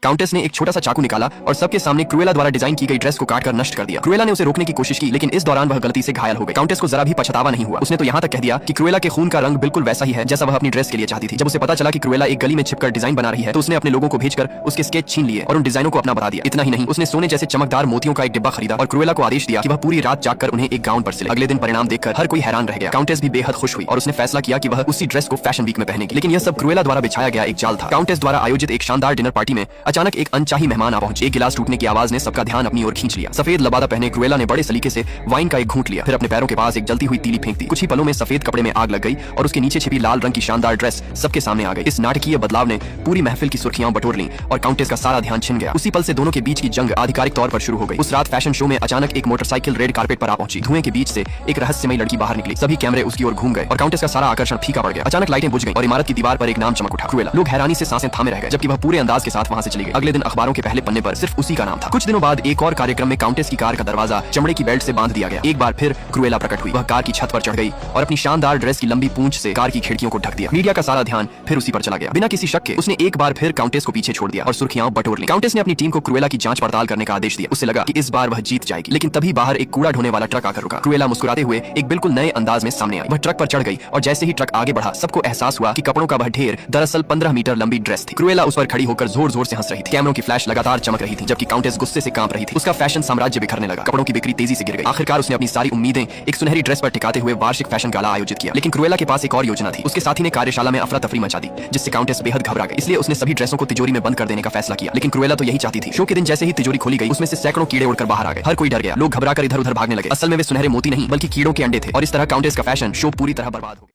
Countess ने एक छोटा सा चाकू निकाला और सबके सामने क्रुएला द्वारा डिजाइन की गई ड्रेस को काटकर नष्ट कर दिया। क्रुएला ने उसे रोकने की कोशिश की, लेकिन इस दौरान वह गलती से घायल हो गई। काउंटेस को जरा भी पछतावा नहीं हुआ। उसने तो यहाँ तक कह दिया कि क्रुएला के खून का रंग बिल्कुल वैसा ही है जैसा वह अपनी ड्रेस के लिए चाहती थी। जब उसे पता चला कि क्रुएला एक गली में छिपकर डिजाइन बना रही है तो उसने अपने लोगों को भेजकर उसके स्केच छीन लिए और उन डिजाइनों को अपना बता दिया। इतना ही नहीं, उसने सोने जैसे चमकदार मोतियों का एक डिब्बा खरीदा और क्रुएला को आदेश दिया कि वह पूरी रात जागकर उन्हें एक गाउन पर सिले। अगले दिन परिणाम देखकर हर कोई हैरान रह गया। काउंटेस भी बेहद खुश हुई और उसने फैसला किया कि वह उसी ड्रेस को फैशन वीक में पहनेगी। लेकिन यह सब क्रुएला द्वारा बिछाया गया एक जाल था। काउंटेस द्वारा आयोजित एक शानदार डिनर पार्टी में अचानक एक अनचाही मेहमान आ पहुंचे। एक गिलास टूटने की आवाज ने सबका ध्यान अपनी ओर खींच लिया। सफेद लबादा पहने क्रुएला ने बड़े सलीके से वाइन का एक घूंट लिया, फिर अपने पैरों के पास एक जलती हुई तीली फेंक दी। कुछ ही पलों में सफेद कपड़े में आग लग गई और उसके नीचे छिपी लाल रंग की शानदार ड्रेस सबके सामने आ गई। इस नाटकीय बदलाव ने पूरी महफिल की सुर्खियां बटोर लीं और काउंटेस का सारा ध्यान छिन गया। उसी पल से दोनों के बीच की जंग आधिकारिक तौर पर शुरू हो गई। उस रात फैशन शो में अचानक एक मोटरसाइकिल रेड कारपेट पर आ पहुंची। धुएं के बीच से एक रहस्यमयी लड़की बाहर निकली। सभी कैमरे उसकी ओर घूम गए और काउंटेस का सारा आकर्षण फीका पड़ गया। अचानक लाइटें बुझ गईं और इमारत की दीवार पर एक नाम चमक उठा, क्रुएला। लोग हैरानी से सांसें थामे रह गए जबकि वह पूरे अंदाज के साथ वहां से चली गई। अगले दिन अखबारों के पहले पन्ने पर सिर्फ उसी का नाम था। कुछ दिनों बाद एक और कार्यक्रम में काउंटेस की कार का दरवाजा चमड़े की बेल्ट से बांध दिया गया। एक बार फिर क्रुएला प्रकट हुई। वह कार की छत पर चढ़ गई और अपनी शानदार ड्रेस की लंबी पूंछ से कार की खिड़कियों को ढक दिया। मीडिया का सारा ध्यान फिर उसी पर चला गया। बिना किसी शक के उसने एक बार फिर काउंटेस को पीछे छोड़ दिया और सुर्खियां बटोर ली। काउंटेस ने अपनी टीम को क्रुएला की जांच पड़ताल करने का आदेश दिया। उसे लगा कि इस बार वह जीत जाएगी, लेकिन तभी बाहर एक कूड़ा ढोने वाला ट्रक आकर रुका। क्रुएला मुस्कुराते हुए एक बिल्कुल नए अंदाज में सामने आई। वह ट्रक पर चढ़ गई और जैसे ही ट्रक आगे बढ़ा सबको एहसास हुआ कि कपड़ों का वह ढेर दरअसल 15 मीटर लंबी ड्रेस थी। क्रुएला उस पर खड़ी होकर जोर जोर से हंस रही थी। कैमरों की फ्लैश लगातार चमक रही थी जबकि काउंटेस गुस्से से कांप रही थी। उसका फैशन साम्राज्य बिखरने लगा। कपड़ों की बिक्री तेजी से गिर गई। आखिरकार उसने अपनी सारी उम्मीदें एक सुनहरी ड्रेस पर टिकाते हुए वार्षिक फैशन गाला आयोजित किया। लेकिन क्रुएला के पास एक और योजना थी। उसके साथी ने कार्यशाला में अफरा तफरी मचा दी जिससे काउंटेस बेहद घबरा गई। इसलिए उसने सभी ड्रेसों को तिजोरी में बंद कर देने का फैसला किया। लेकिन क्रुएला तो यही चाहती थी। शो के दिन जैसे ही तिजोरी खोली गई उसमें से सैकड़ों कीड़े उड़कर बाहर आ गए। हर कोई डर गया। लोग घबराकर इधर उधर भागने लगे। असल में वे सुनहरे मोती नहीं बल्कि कीड़ों के अंडे थे और इस तरह काउंटेस का फैशन शो पूरी तरह बर्बाद हो गया।